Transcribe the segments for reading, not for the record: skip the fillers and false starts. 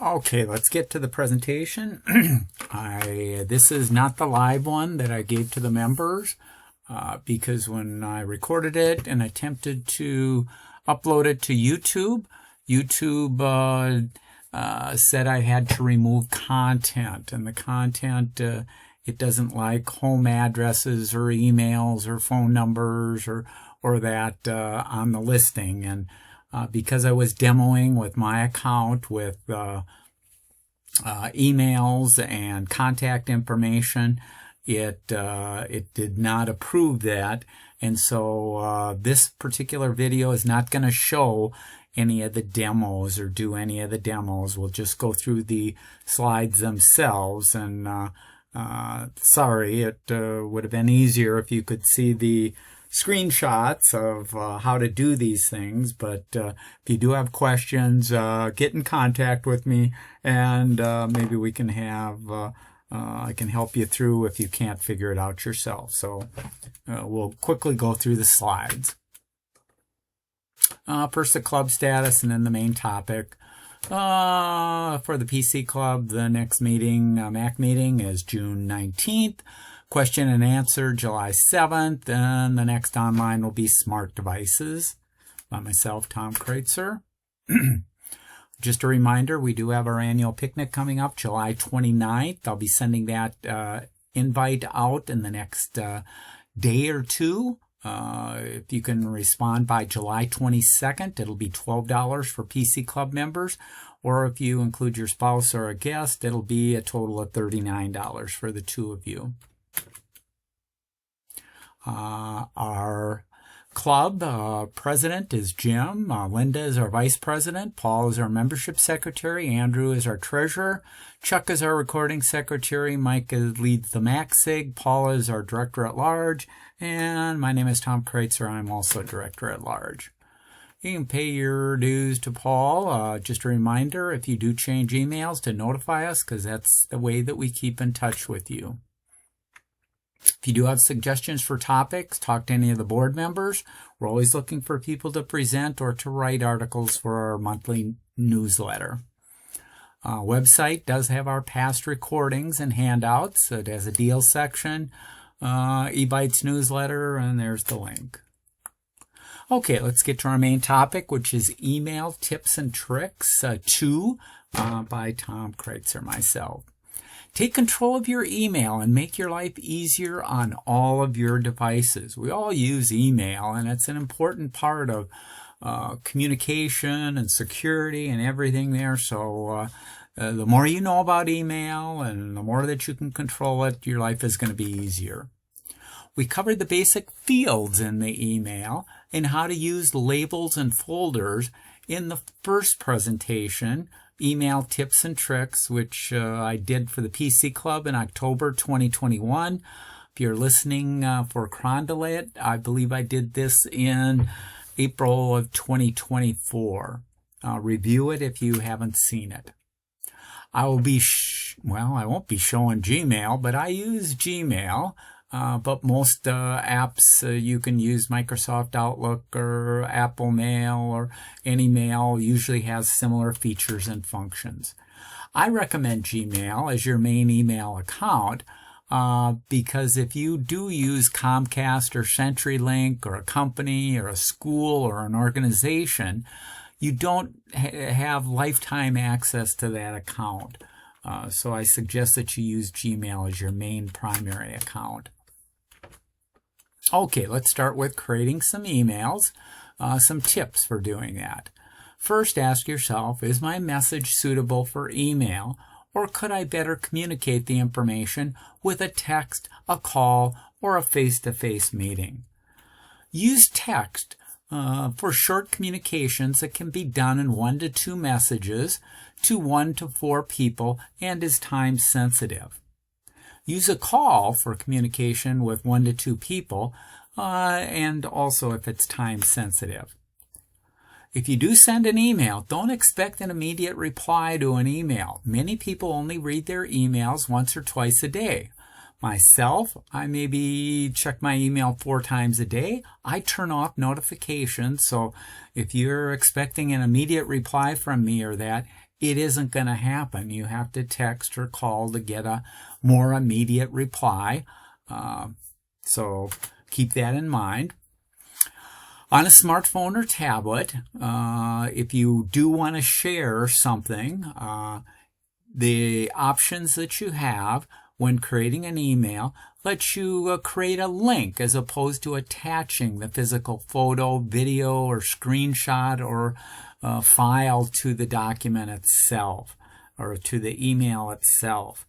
Okay, let's get to the presentation. This is not the live one that I gave to the members because when I recorded it and attempted to upload it to YouTube, YouTube said I had to remove content, and the content, it doesn't like home addresses or emails or phone numbers or that on the listing. And because I was demoing with my account with emails and contact information, it did not approve that, and so this particular video is not going to show any of the demos or do any of the demos. We'll just go through the slides themselves, and sorry, it would have been easier if you could see the screenshots of how to do these things, but if you do have questions, get in contact with me, and maybe we can have I can help you through if you can't figure it out yourself. So we'll quickly go through the slides. First, the club status, and then the main topic. For the PC Club, the next meeting, MAC meeting, is June 19th. Question and answer, July 7th, and the next online will be Smart Devices by myself, Tom Kreitzer. Just a reminder, we do have our annual picnic coming up July 29th. I'll be sending that invite out in the next day or two. If you can respond by July 22nd, it'll be $12 for PC Club members. Or if you include your spouse or a guest, it'll be a total of $39 for the two of you. Our club president is Jim. Linda is our vice president. Paul is our membership secretary. Andrew is our treasurer. Chuck is our recording secretary. Mike leads the MACSIG. Paul is our director at large. And my name is Tom Kreitzer. I'm also director at large. You can pay your dues to Paul. Just a reminder, if you do change emails, to notify us, because that's the way that we keep in touch with you. If you do have suggestions for topics, talk to any of the board members. We're always looking for people to present or to write articles for our monthly newsletter. Website does have our past recordings and handouts. It has a deal section, eBytes newsletter, and there's the link. Okay, let's get to our main topic, which is Email Tips and Tricks 2 by Tom Kreitzer, myself. Take control of your email and make your life easier on all of your devices. We all use email, and it's an important part of communication and security and everything there. So the more you know about email and the more that you can control it, your life is going to be easier. We covered the basic fields in the email and how to use labels and folders in the first presentation, Email Tips and Tricks, which I did for the PC Club in October 2021. If you're listening for Crondelet, I believe I did this in April of 2024. Review it if you haven't seen it. I will be, I won't be showing Gmail, but I use Gmail. But most apps, you can use Microsoft Outlook or Apple Mail, or any mail usually has similar features and functions. I recommend Gmail as your main email account because if you do use Comcast or CenturyLink or a company or a school or an organization, you don't have lifetime access to that account. So I suggest that you use Gmail as your main primary account. Okay, let's start with creating some emails, some tips for doing that. First, ask yourself, is my message suitable for email, or could I better communicate the information with a text, a call, or a face-to-face meeting? Use text for short communications that can be done in 1 to 2 messages to 1 to 4 people and is time sensitive. Use a call for communication with 1 to 2 people, and also if it's time sensitive. If you do send an email, don't expect an immediate reply to an email. Many people only read their emails once or twice a day. Myself, I maybe check my email 4 times a day. I turn off notifications, so if you're expecting an immediate reply from me or that, it isn't going to happen. You have to text or call to get a more immediate reply. So keep that in mind. On a smartphone or tablet, if you do want to share something, the options that you have when creating an email lets you create a link as opposed to attaching the physical photo, video, or screenshot or file to the document itself or to the email itself.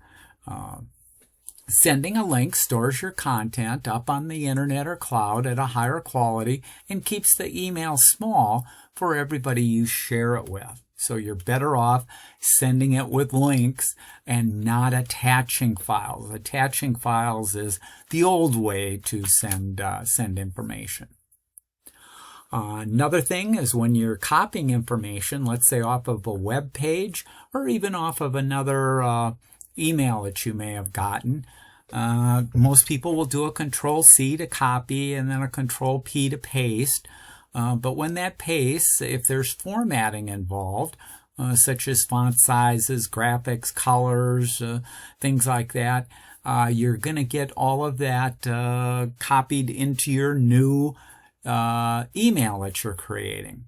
Sending a link stores your content up on the internet or cloud at a higher quality and keeps the email small for everybody you share it with. So you're better off sending it with links and not attaching files. Attaching files is the old way to send information. Another thing is when you're copying information, let's say off of a web page or even off of another email that you may have gotten, most people will do a Control-C to copy and then a Control-P to paste. But when that pastes, if there's formatting involved, such as font sizes, graphics, colors, things like that, you're going to get all of that copied into your new email that you're creating.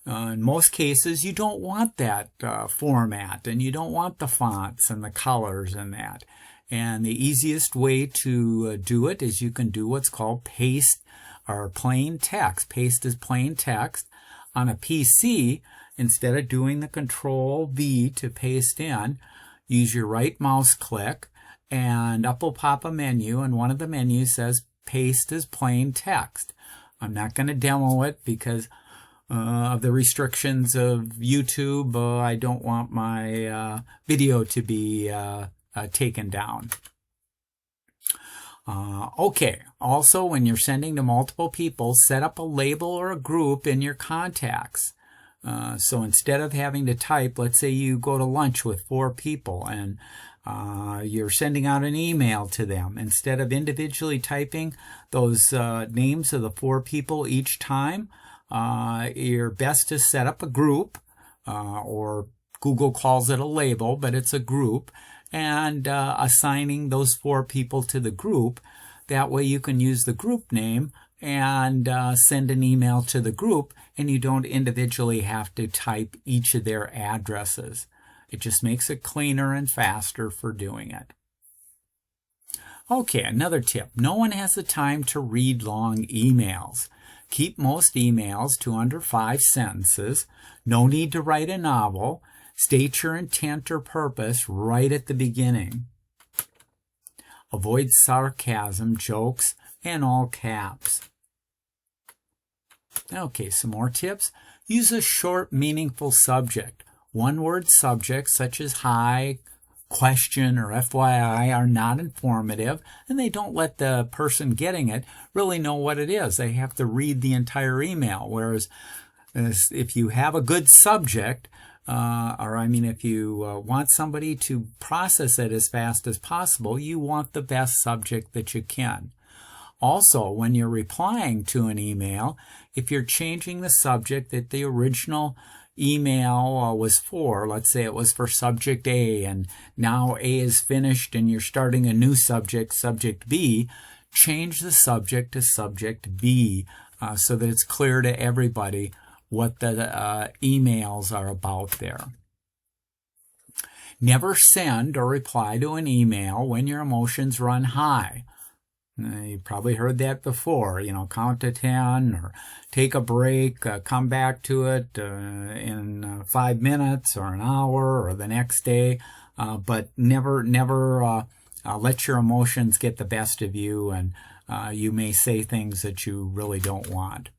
In most cases, you don't want that format, and you don't want the fonts and the colors and that. And the easiest way to do it is you can do what's called paste or plain text. Paste is plain text. On a PC, instead of doing the Control-V to paste in, use your right mouse click, and up will pop a menu, and one of the menus says paste as plain text. I'm not going to demo it because of the restrictions of YouTube. I don't want my video to be taken down. Okay, also when you're sending to multiple people, set up a label or a group in your contacts. So instead of having to type, let's say you go to lunch with 4 people and you're sending out an email to them. Instead of individually typing those names of the 4 people each time, you're best to set up a group, or Google calls it a label, but it's a group, and assigning those 4 people to the group. That way you can use the group name and send an email to the group, and you don't individually have to type each of their addresses. It just makes it cleaner and faster for doing it. Okay, another tip. No one has the time to read long emails. Keep most emails to under 5 sentences. No need to write a novel. State your intent or purpose right at the beginning. Avoid sarcasm, jokes, and all caps. Okay, some more tips. Use a short, meaningful subject. One-word subjects such as hi, question, or FYI are not informative, and they don't let the person getting it really know what it is. They have to read the entire email, whereas if you have a good subject, if you want somebody to process it as fast as possible, you want the best subject that you can. Also, when you're replying to an email, if you're changing the subject that the original email was for, let's say it was for subject A, and now A is finished and you're starting a new subject, subject B, change the subject to subject B so that it's clear to everybody what the emails are about there. Never send or reply to an email when your emotions run high. You've probably heard that before, count to 10 or take a break, come back to it in 5 minutes or an hour or the next day, but never let your emotions get the best of you, and you may say things that you really don't want.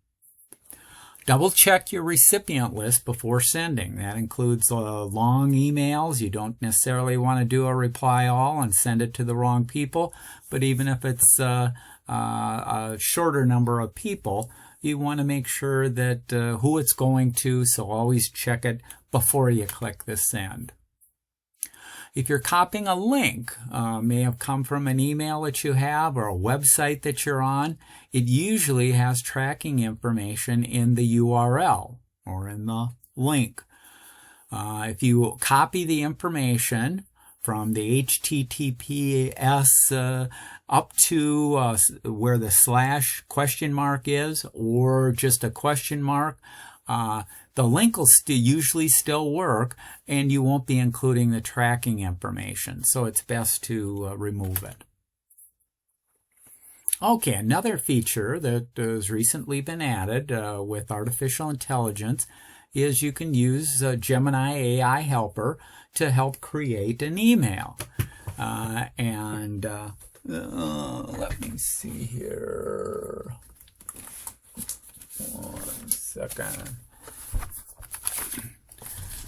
Double check your recipient list before sending. That includes long emails. You don't necessarily want to do a reply all and send it to the wrong people, but even if it's a shorter number of people, you want to make sure that who it's going to, so always check it before you click the send. If you're copying a link, may have come from an email that you have or a website that you're on, it usually has tracking information in the URL or in the link. If you copy the information from the HTTPS up to where the / question mark is, or just a question mark, the link will usually still work, and you won't be including the tracking information. So it's best to remove it. Okay, another feature that has recently been added with artificial intelligence is you can use Gemini AI Helper to help create an email. Let me see here. 1 second.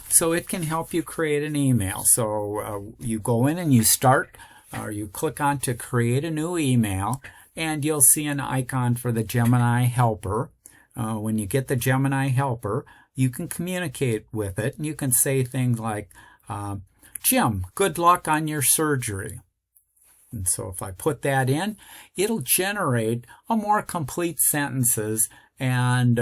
So it can help you create an email. So you go in and you start, or you click on to create a new email, and you'll see an icon for the Gemini Helper. When you get the Gemini Helper, you can communicate with it, and you can say things like, Jim, good luck on your surgery. And so if I put that in, it'll generate a more complete sentences and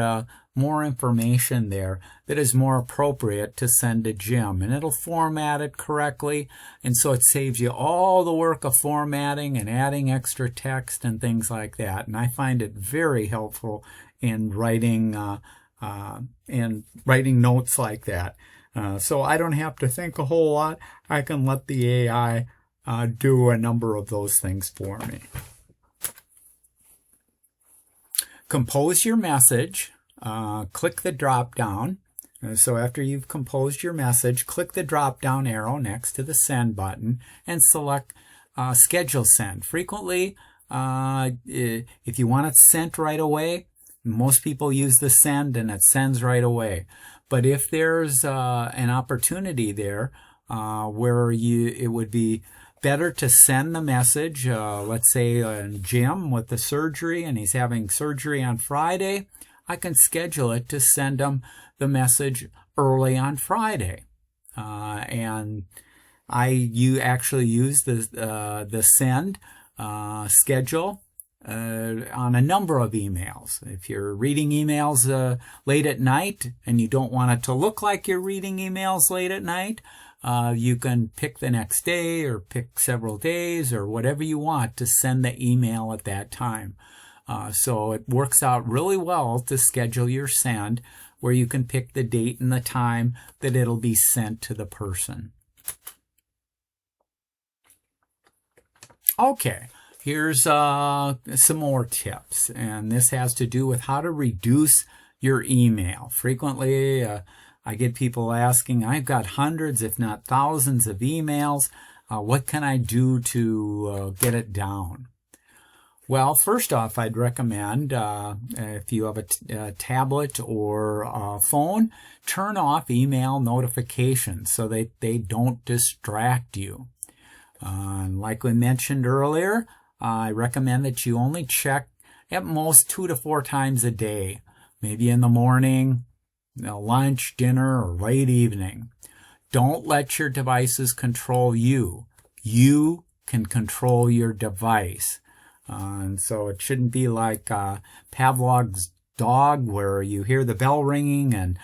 more information there that is more appropriate to send to Jim. And it'll format it correctly, and so it saves you all the work of formatting and adding extra text and things like that. And I find it very helpful in writing notes like that. So I don't have to think a whole lot. I can let the AI do a number of those things for me. Compose your message. Click the drop down. So after you've composed your message, click the drop down arrow next to the send button and select schedule send. Frequently, if you want it sent right away, most people use the send and it sends right away. But if there's an opportunity there where it would be better to send the message, let's say Jim with the surgery, and he's having surgery on Friday, I can schedule it to send him the message early on Friday. And you actually use the send schedule on a number of emails. If you're reading emails late at night and you don't want it to look like you're reading emails late at night, you can pick the next day or pick several days or whatever you want to send the email at that time. So it works out really well to schedule your send where you can pick the date and the time that it'll be sent to the person. Okay, here's some more tips, and this has to do with how to reduce your email. Frequently, I get people asking, I've got hundreds, if not thousands of emails. What can I do to get it down? Well, first off, I'd recommend, if you have a tablet or a phone, turn off email notifications so that they don't distract you. Like we mentioned earlier, I recommend that you only check at most 2 to 4 times a day, maybe in the morning, lunch, dinner, or late evening. Don't let your devices control you. You can control your device. And so it shouldn't be like Pavlov's dog where you hear the bell ringing and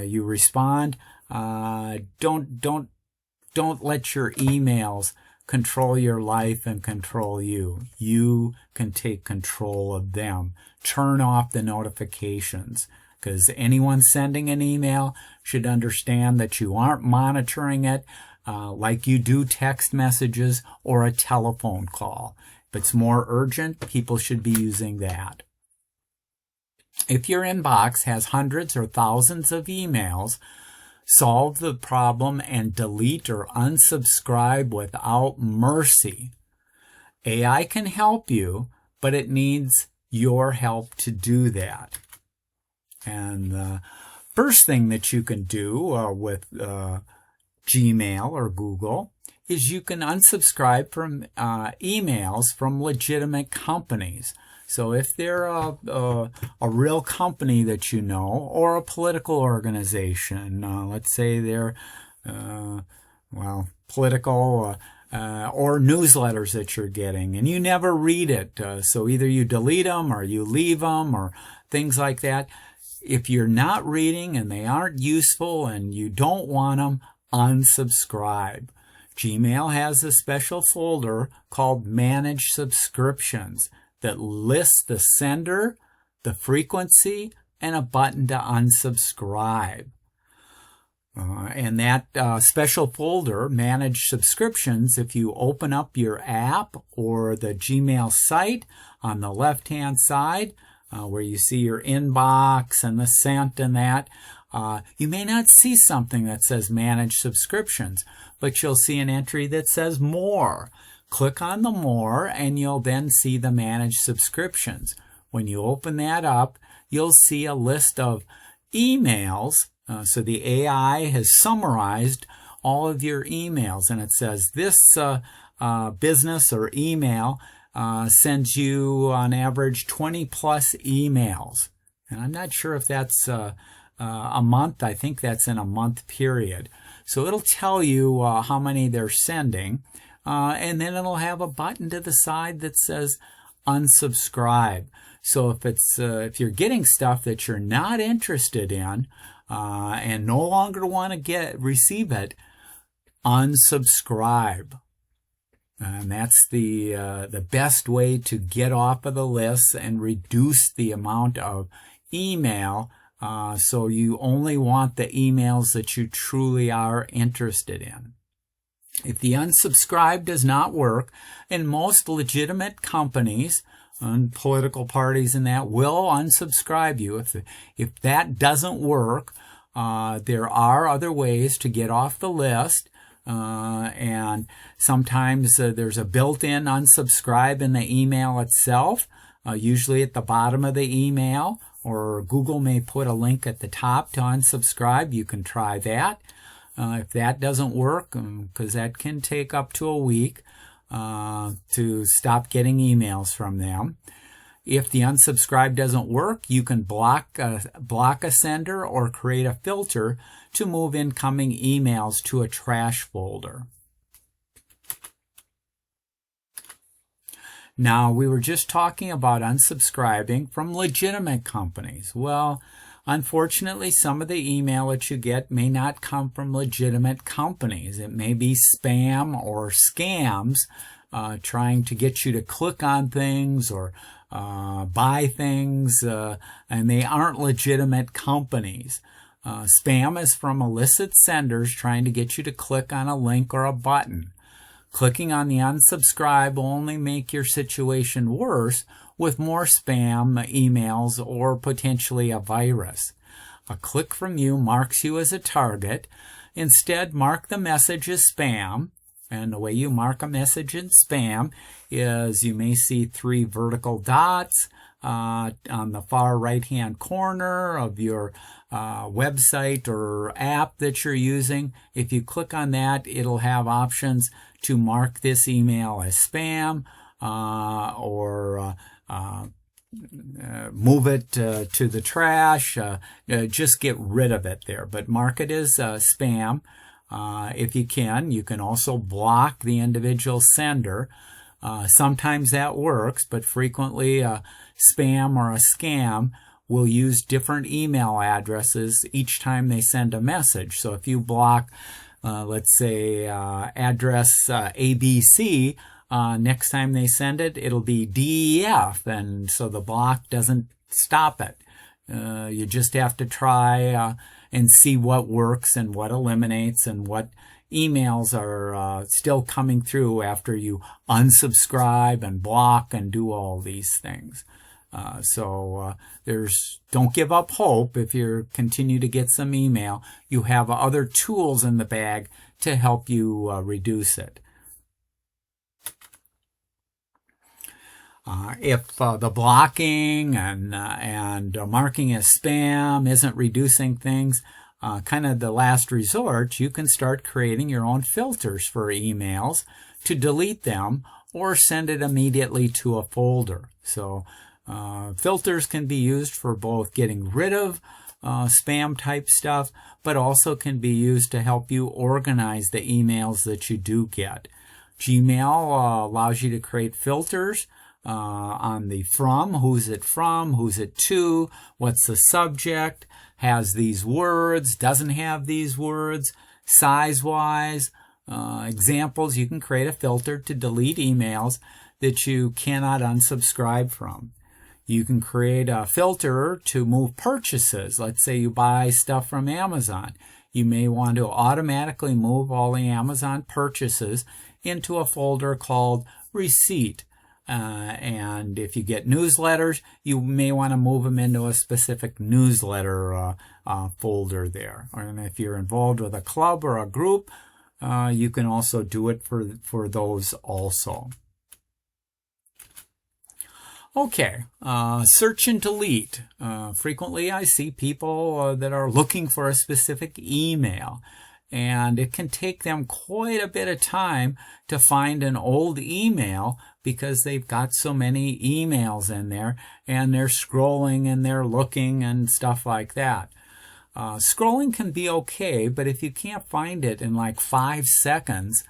you respond. Don't let your emails control your life and control you. You can take control of them. Turn off the notifications, because anyone sending an email should understand that you aren't monitoring it like you do text messages or a telephone call. If it's more urgent, people should be using that. If your inbox has hundreds or thousands of emails, solve the problem and delete or unsubscribe without mercy. AI can help you, but it needs your help to do that. And the first thing that you can do with Gmail or Google is you can unsubscribe from emails from legitimate companies. So if they're a real company that you know, or a political organization, let's say they're political or newsletters that you're getting, and you never read it. So either you delete them or you leave them or things like that. If you're not reading and they aren't useful and you don't want them, unsubscribe. Gmail has a special folder called Manage Subscriptions that lists the sender, the frequency, and a button to unsubscribe. And that special folder, Manage Subscriptions, if you open up your app or the Gmail site on the left-hand side, where you see your inbox and the sent and that, you may not see something that says Manage Subscriptions, but you'll see an entry that says More. Click on the More, and you'll then see the Manage Subscriptions. When you open that up, you'll see a list of emails. So the AI has summarized all of your emails, and it says this business or email sends you on average 20 plus emails. And I'm not sure if that's a month. I think that's in a month period. So it'll tell you how many they're sending, and then it'll have a button to the side that says unsubscribe. So if you're getting stuff that you're not interested in and no longer want to receive it, unsubscribe. And that's the best way to get off of the list and reduce the amount of email, so you only want the emails that you truly are interested in. If the unsubscribe does not work, and most legitimate companies and political parties and that will unsubscribe you, if that doesn't work, there are other ways to get off the list. And sometimes there's a built-in unsubscribe in the email itself, usually at the bottom of the email, or Google may put a link at the top to unsubscribe. You can try that. If that doesn't work, because that can take up to a week to stop getting emails from them. If the unsubscribe doesn't work, you can block a sender or create a filter to move incoming emails to a trash folder. Now, we were just talking about unsubscribing from legitimate companies. Well, unfortunately, some of the email that you get may not come from legitimate companies. It may be spam or scams trying to get you to click on things or buy things, and they aren't legitimate companies. Spam is from illicit senders trying to get you to click on a link or a button. Clicking on the unsubscribe will only make your situation worse with more spam emails or potentially a virus. A click from you marks you as a target. Instead, mark the message as spam. And the way you mark a message in spam is you may see 3 vertical dots on the far right-hand corner of your website or app that you're using. If you click on that, it'll have options to mark this email as spam or move it to the trash. Just get rid of it there, but mark it as spam. If you can also block the individual sender. Sometimes that works, but frequently spam or a scam will use different email addresses each time they send a message. So if you block, let's say, address ABC, next time they send it, it'll be DEF, and so the block doesn't stop it. You just have to try and see what works and what eliminates and what emails are still coming through after you unsubscribe and block and do all these things. Don't give up hope. If you continue to get some email, you have other tools in the bag to help you reduce it. If the blocking and marking as spam isn't reducing things, kind of the last resort, you can start creating your own filters for emails to delete them or send it immediately to a folder. So filters can be used for both getting rid of spam type stuff, but also can be used to help you organize the emails that you do get. Gmail allows you to create filters on the from, who's it from, who's it to, what's the subject, has these words, doesn't have these words, size-wise, examples. You can create a filter to delete emails that you cannot unsubscribe from. You can create a filter to move purchases. Let's say you buy stuff from Amazon. You may want to automatically move all the Amazon purchases into a folder called Receipt. And if you get newsletters, you may want to move them into a specific newsletter folder there. And if you're involved with a club or a group, you can also do it for those also. Okay, search and delete. Frequently I see people that are looking for a specific email, and it can take them quite a bit of time to find an old email because they've got so many emails in there, and they're scrolling and they're looking and stuff like that. Scrolling can be okay, but if you can't find it in like 5 seconds,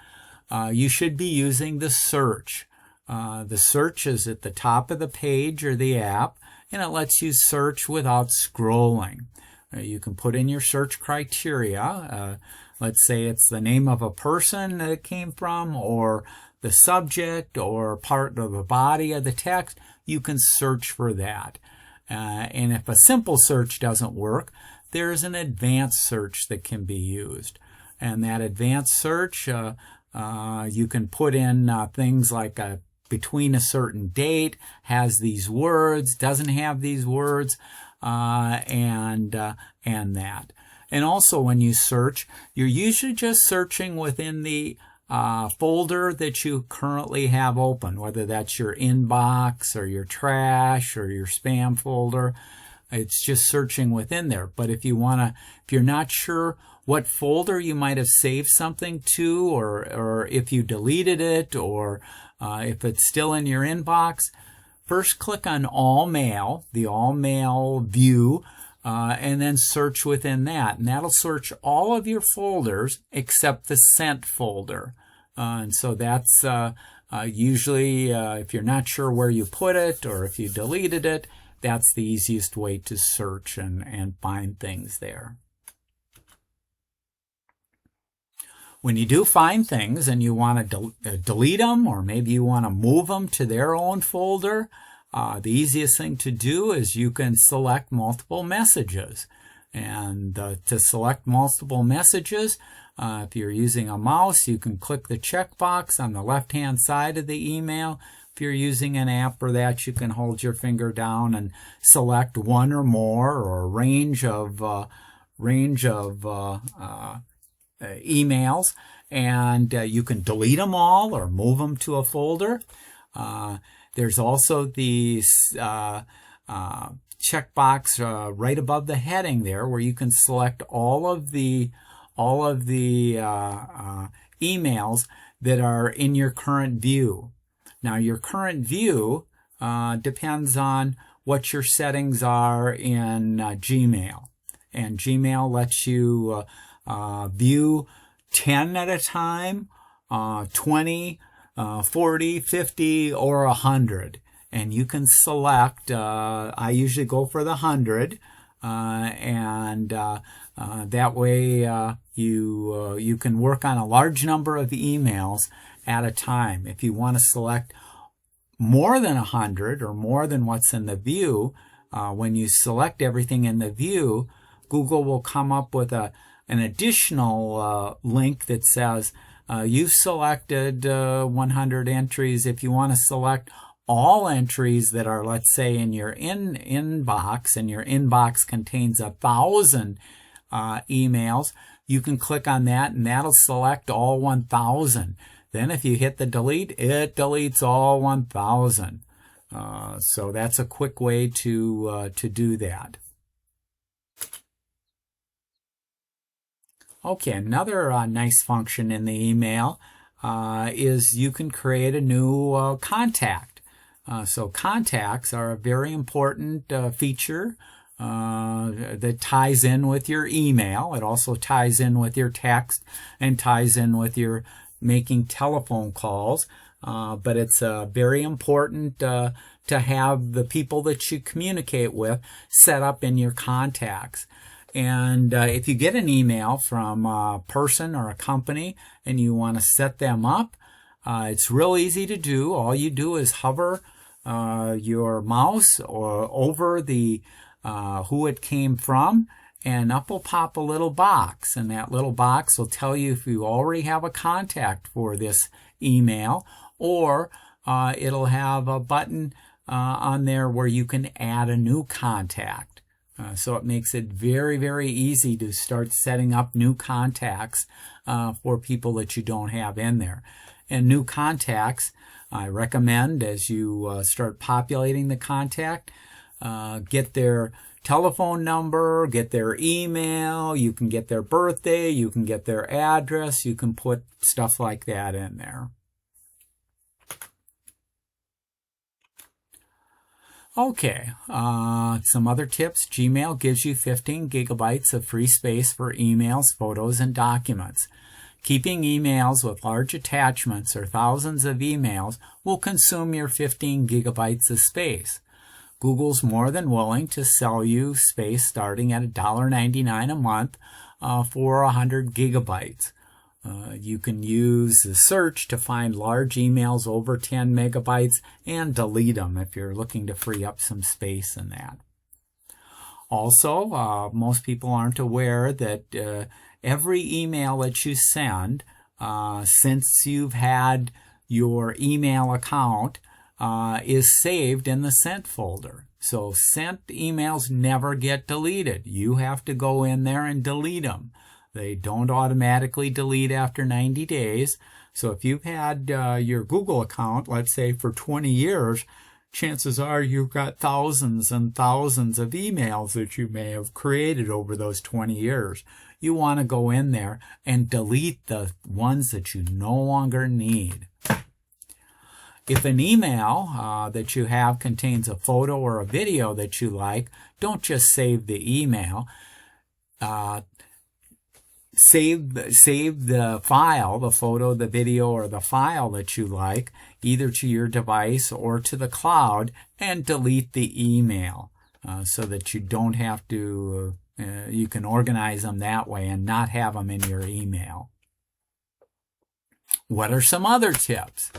you should be using the search. The search is at the top of the page or the app, and it lets you search without scrolling. You can put in your search criteria. Let's say it's the name of a person that it came from, or the subject, or part of the body of the text. You can search for that. And if a simple search doesn't work, there's an advanced search that can be used. And that advanced search, you can put in things like between a certain date, has these words, doesn't have these words, and that. And also when you search, you're usually just searching within the folder that you currently have open, whether that's your inbox or your trash or your spam folder. It's just searching within there. But if you're not sure what folder you might have saved something to, or if you deleted it, or if it's still in your inbox, first click on All Mail, the All Mail view, and then search within that. And that'll search all of your folders except the Sent folder. And so that's usually, if you're not sure where you put it or if you deleted it, that's the easiest way to search and find things there. When you do find things and you want to delete them, or maybe you want to move them to their own folder, the easiest thing to do is you can select multiple messages. And to select multiple messages, if you're using a mouse, you can click the checkbox on the left-hand side of the email. If you're using an app for that, you can hold your finger down and select one or more, or a range of emails, and you can delete them all or move them to a folder. There's also the checkbox right above the heading there, where you can select all of the emails that are in your current view. Now, your current view depends on what your settings are in Gmail. And Gmail lets you view 10 at a time, 20, 40, 50, or 100. And you can select, I usually go for the 100, and that way you can work on a large number of emails at a time. If you want to select more than 100 or more than what's in the view, when you select everything in the view, Google will come up with an additional link that says you've selected 100 entries. If you want to select all entries that are, let's say, in your inbox, and your inbox contains 1,000 emails, you can click on that, and that'll select all 1,000. Then if you hit the delete, it deletes all 1,000. So that's a quick way to do that. Okay, another nice function in the email is you can create a new contact. So contacts are a very important feature that ties in with your email. It also ties in with your text and ties in with your making telephone calls. But it's very important to have the people that you communicate with set up in your contacts. And if you get an email from a person or a company and you want to set them up, it's real easy to do. All you do is hover your mouse or over the who it came from, and up will pop a little box, and that little box will tell you if you already have a contact for this email, or it'll have a button on there where you can add a new contact. So it makes it very, very easy to start setting up new contacts for people that you don't have in there. And new contacts, I recommend as you start populating the contact, get their telephone number, get their email, you can get their birthday, you can get their address, you can put stuff like that in there. Okay, some other tips. Gmail gives you 15 gigabytes of free space for emails, photos, and documents. Keeping emails with large attachments or thousands of emails will consume your 15 gigabytes of space. Google's more than willing to sell you space starting at $1.99 a month for 100 gigabytes. You can use the search to find large emails over 10 megabytes and delete them if you're looking to free up some space in that. Also, most people aren't aware that every email that you send, since you've had your email account, is saved in the sent folder. So sent emails never get deleted. You have to go in there and delete them. They don't automatically delete after 90 days. So if you've had your Google account, let's say for 20 years, chances are you've got thousands and thousands of emails that you may have created over those 20 years. You want to go in there and delete the ones that you no longer need. If an email that you have contains a photo or a video that you like, don't just save the email. Save the file, the photo, the video, or the file that you like, either to your device or to the cloud, and delete the email so that you don't have to, you can organize them that way and not have them in your email. What are some other tips?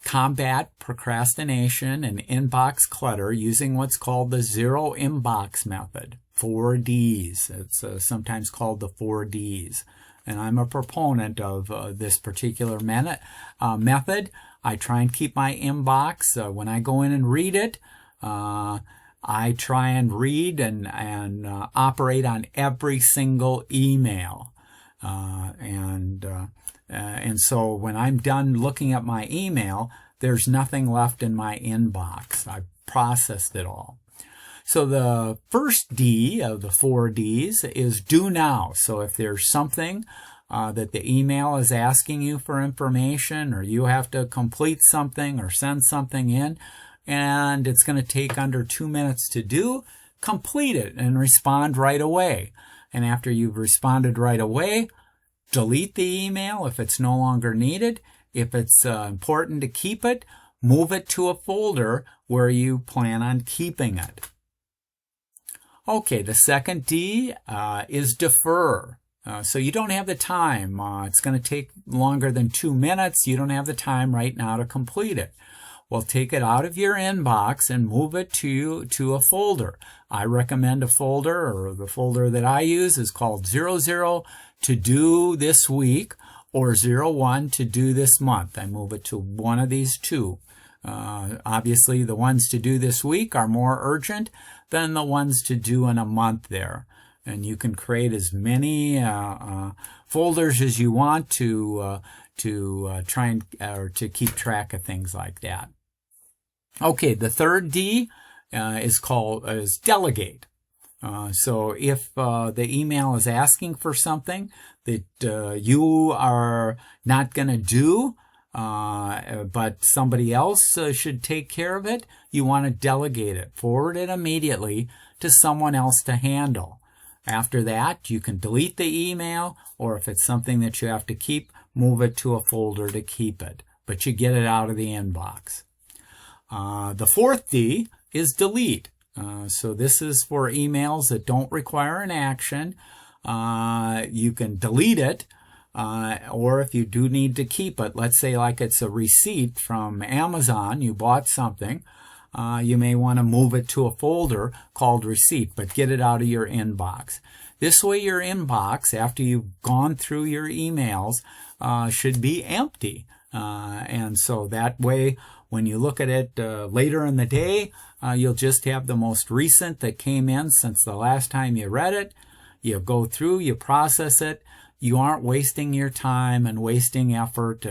Combat procrastination and inbox clutter using what's called the zero inbox method. 4 Ds. It's sometimes called the 4 Ds. And I'm a proponent of this particular method. I try and keep my inbox. When I go in and read it, I try and read and operate on every single email. And so when I'm done looking at my email, there's nothing left in my inbox. I've processed it all. So the first D of the 4 Ds is do now. So if there's something that the email is asking you for information, or you have to complete something or send something in, and it's going to take under 2 minutes to do, complete it and respond right away. And after you've responded right away, delete the email if it's no longer needed. If it's important to keep it, move it to a folder where you plan on keeping it. Okay, the second D is defer. So you don't have the time. It's going to take longer than 2 minutes. You don't have the time right now to complete it. Well, take it out of your inbox and move it to a folder. I recommend a folder, or the folder that I use is called 00 to do this week, or 01 to do this month. I move it to one of these two. Obviously, the ones to do this week are more urgent than the ones to do in a month there. And you can create as many folders as you want to try and or to keep track of things like that. Okay, the third D is delegate. So if the email is asking for something that you are not going to do, but somebody else should take care of it, you want to delegate it. Forward it immediately to someone else to handle. After that, you can delete the email, or if it's something that you have to keep, move it to a folder to keep it. But you get it out of the inbox. The fourth D is delete. So this is for emails that don't require an action. You can delete it, or if you do need to keep it, let's say like it's a receipt from Amazon, you bought something, you may want to move it to a folder called receipt, but get it out of your inbox. This way your inbox, after you've gone through your emails, should be empty. And so that way, when you look at it later in the day, you'll just have the most recent that came in since the last time you read it. You go through, you process it. You aren't wasting your time and wasting effort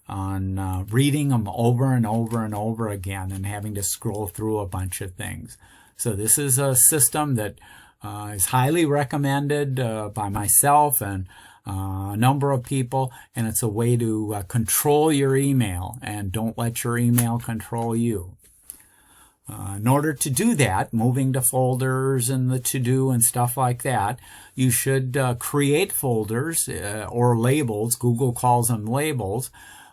on reading them over and over and over again and having to scroll through a bunch of things. So this is a system that is highly recommended by myself and a number of people, and it's a way to control your email, and don't let your email control you. In order to do that, moving to folders and the to-do and stuff like that, you should create folders or labels. Google calls them labels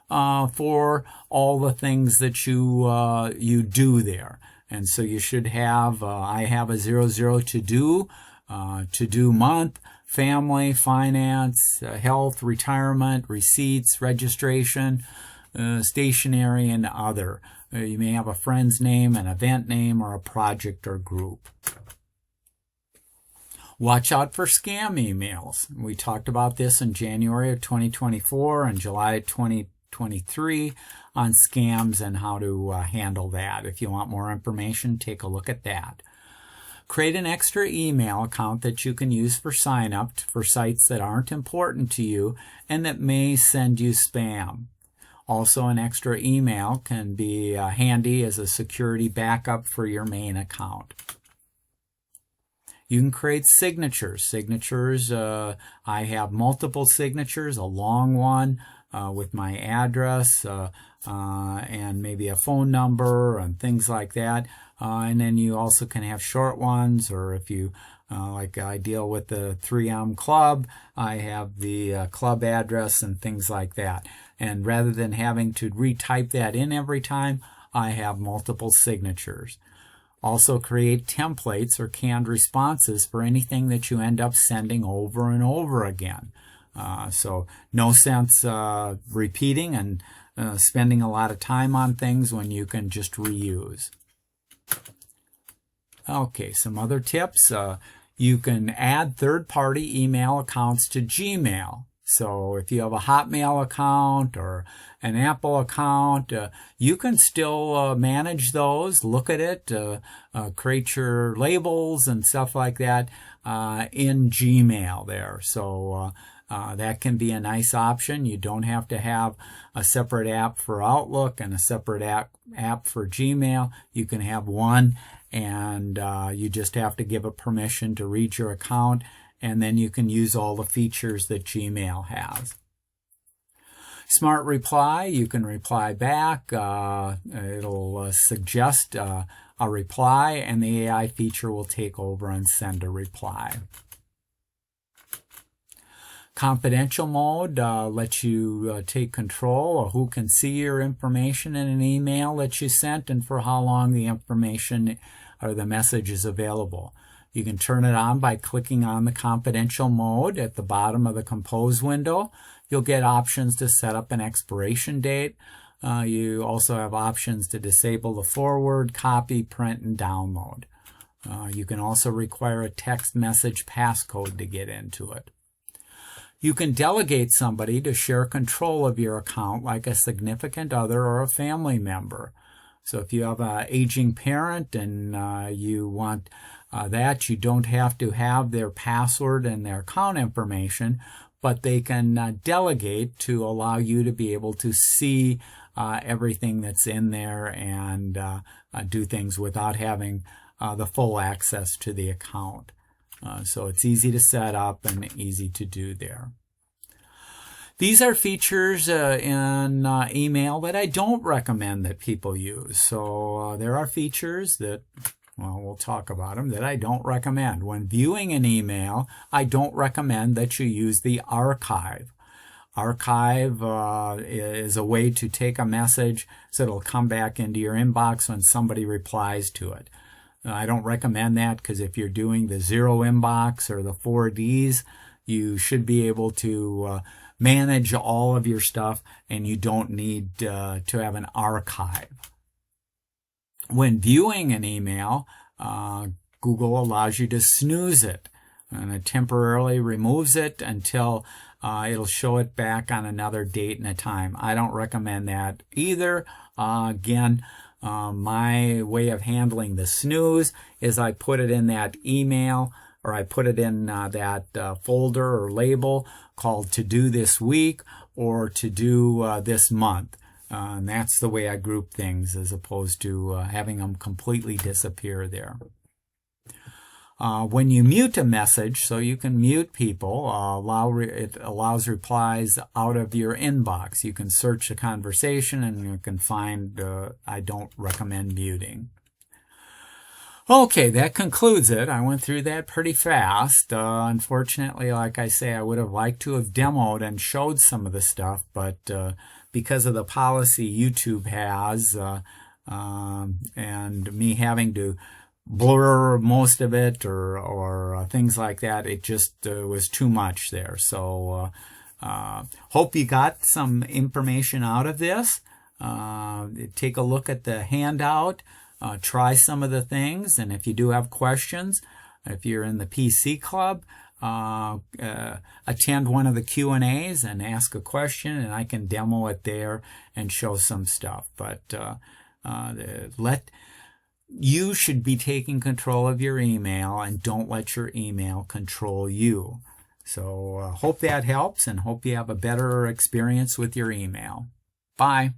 for all the things that you do there. And so you should have, I have a 00 to-do month, family, finance, health, retirement, receipts, registration, stationery, and other. You may have a friend's name, an event name, or a project or group. Watch out for scam emails. We talked about this in January of 2024 and July 2023 on scams and how to handle that. If you want more information, take a look at that. Create an extra email account that you can use for sign up for sites that aren't important to you and that may send you spam. Also, an extra email can be handy as a security backup for your main account. You can create signatures. Signatures, I have multiple signatures, a long one with my address and maybe a phone number and things like that. And then you also can have short ones, or if you, like I deal with the 3M Club, I have the club address and things like that. And rather than having to retype that in every time, I have multiple signatures. Also create templates or canned responses for anything that you end up sending over and over again. So no sense repeating and spending a lot of time on things when you can just reuse. Okay, some other tips. You can add third-party email accounts to Gmail. So if you have a Hotmail account or an Apple account, you can still manage those, look at it, create your labels and stuff like that in Gmail there. So that can be a nice option. You don't have to have a separate app for Outlook and a separate app for Gmail. You can have one, and you just have to give it permission to read your account, and then you can use all the features that Gmail has. Smart Reply, you can reply back. It'll suggest a reply, and the AI feature will take over and send a reply. Confidential mode lets you take control of who can see your information in an email that you sent and for how long the information or the message is available. You can turn it on by clicking on the confidential mode at the bottom of the Compose window. You'll get options to set up an expiration date. You also have options to disable the forward, copy, print, and download. You can also require a text message passcode to get into it. You can delegate somebody to share control of your account, like a significant other or a family member. So if you have an aging parent and you want that, you don't have to have their password and their account information, but they can delegate to allow you to be able to see everything that's in there and do things without having the full access to the account. So it's easy to set up and easy to do there. These are features in email that I don't recommend that people use. So there are features that well, we'll talk about them, that I don't recommend. When viewing an email, I don't recommend that you use the archive. Archive is a way to take a message so it'll come back into your inbox when somebody replies to it. I don't recommend that because if you're doing the 0 inbox or the 4Ds, you should be able to manage all of your stuff, and you don't need to have an archive. When viewing an email, Google allows you to snooze it, and it temporarily removes it until it'll show it back on another date and a time. I don't recommend that either. Again, my way of handling the snooze is I put it in that email, or I put it in that folder or label called To Do This Week or To Do This Month. And that's the way I group things, as opposed to having them completely disappear there. When you mute a message, so you can mute people, it allows replies out of your inbox. You can search the conversation and you can find, I don't recommend muting. Okay, that concludes it. I went through that pretty fast. Unfortunately, like I say, I would have liked to have demoed and showed some of the stuff, but because of the policy YouTube has, and me having to blur most of it or things like that, it just was too much there. So hope you got some information out of this. Take a look at the handout. Try some of the things, and if you do have questions, if you're in the PC Club, attend one of the Q&As and ask a question, and I can demo it there and show some stuff. But you should be taking control of your email, and don't let your email control you. So hope that helps, and hope you have a better experience with your email. Bye.